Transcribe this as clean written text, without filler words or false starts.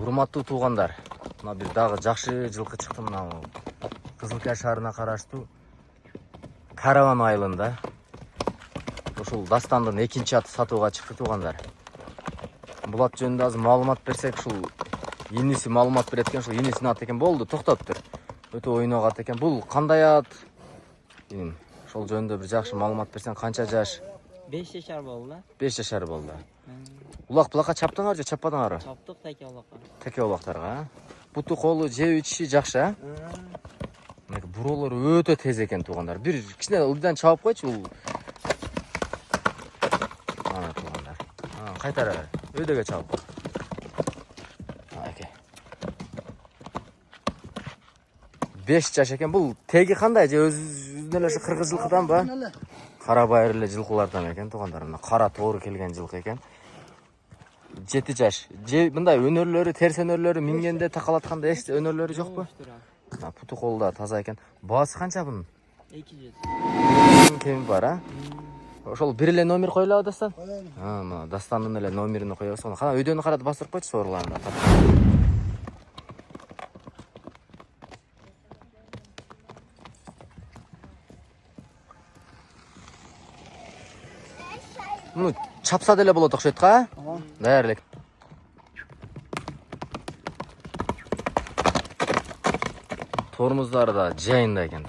Урматтуу туугандар, мына бир дагы жакшы жылкы чыкты. Мына Кызылкая шаарына караштуу Караван айылында. Ушул Дастандын экинчи аты сатууга чыкты туугандар. Бул ат жөнүндө азыр маалымат берсек, ушул иниси маалымат берет экен, ушул инисинин аты экен. Болду, токтоптур. Өтө ойнок ат экен. Бул кандай ат? Ошол жөнүндө бир жакшы маалымат берсең, канча жаш? 5 жашар болду. 5 жашар болду. Улак-булакка чаптыңар же чаппадыңар? Чаптык теке улакка. Теке улактарга. Буту колу жеп ичиши жакшы, а? Буролор өтө тез экен туугандар. Бир кичине ылдыдан чабып койчу бул. Ана туугандар. Кайтара бер. Өйдөгө чабып. Аке. 5 жаш экен. Бул теги кандай? Же өзүнө эле кыргыз жылкыдан ба? Кара байыр эле жылкылардан экен туугандар. Мына кара тоору келген жылкы экен. 7 жаш. Же мындай өнөрлөрү, терс өнөрлөрү мингенде такалатканда эч өнөрлөрү жокпу? Путу колда таза экен. Баасы канча бунун? 200. Кеми бар, а? Ошол бир эле номер койлабы Дастан? Мына Дастандын эле номерин коебуз. Кана өйдөнү каратып бастырып койчу соорларына. Ну, чапса деле болот окшойт ка? Даярдык. Тормуздары да жайында экен.